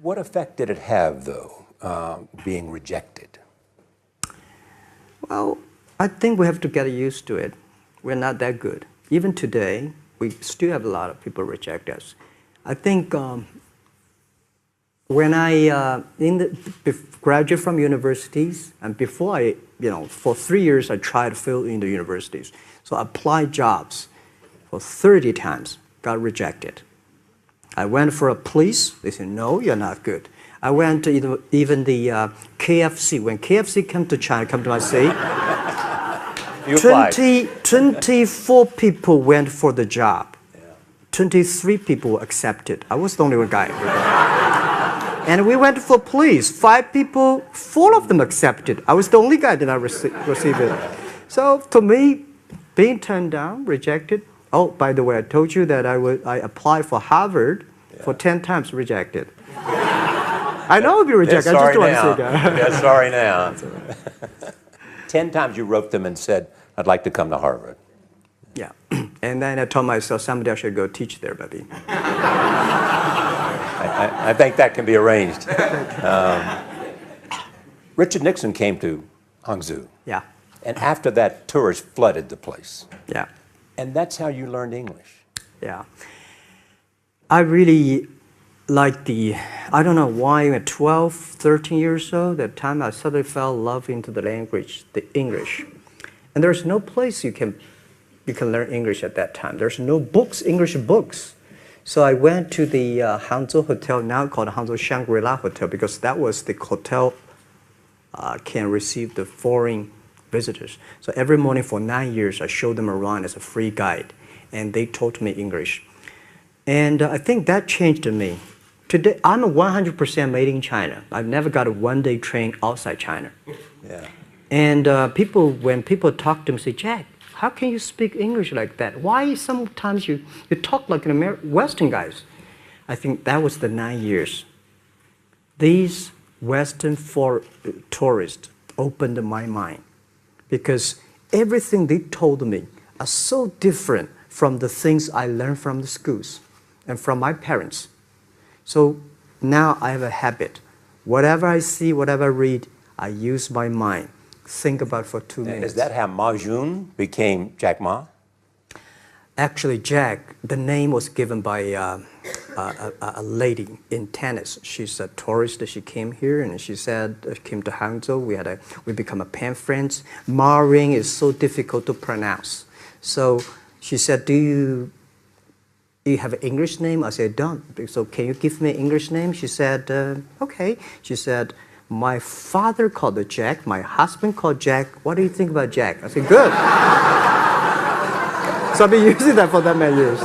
What effect did it have, though, being rejected? Well, I think we have to get used to it. We're not that good. Even today, we still have a lot of people reject us. I think when I graduated from universities, and before for 3 years, I tried to fill in the universities. So I applied jobs for 30 times, got rejected. I went for a police, they said, no, you're not good. I went to even the KFC. When KFC came to China, come to my city, 24 people went for the job. 23 people were accepted. I was the only one guy. And we went for police. 5 people, 4 of them accepted. I was the only guy that did not receive it. So to me, being turned down, rejected. Oh, by the way, I told you that I applied for Harvard for 10 times, rejected. I know I'll be rejected. I just want to say that. Yeah, sorry now. 10 times you wrote them and said, I'd like to come to Harvard. Yeah. And then I told myself, someday I should go teach there, baby. I think that can be arranged. Richard Nixon came to Hangzhou. Yeah. And after that, tourists flooded the place. Yeah. And that's how you learned English. Yeah. I really like I don't know why, at 12, 13 years old, that time I suddenly fell in love into the language, the English. And there's no place you can learn English at that time. There's no books, English books. So I went to the Hangzhou Hotel, now called Hangzhou Shangri-La Hotel, because that was the hotel can receive the foreign visitors. So every morning for 9 years, I showed them around as a free guide, and they taught me English. And I think that changed me. Today, I'm 100% made in China. I've never got a one-day train outside China. Yeah. And when people talk to me, say, Jack, how can you speak English like that? Why sometimes you talk like an Western guys? I think that was the 9 years. These Western tourists opened my mind, because everything they told me are so different from the things I learned from the schools and from my parents. So now I have a habit. Whatever I see, whatever I read, I use my mind. Think about it for 2 minutes. Is that how Ma Jun became jackMa? Actually, Jack, the name was given by a lady in tennis. She's a tourist. She came here and she said, came to Hangzhou. We become a pen friends. Ma Ring is so difficult to pronounce. So she said, do you have an English name? I said, don't. So can you give me an English name? She said, okay. She said, my father called it Jack. My husband called Jack. What do you think about Jack? I said, good. So I've been using that for that many years.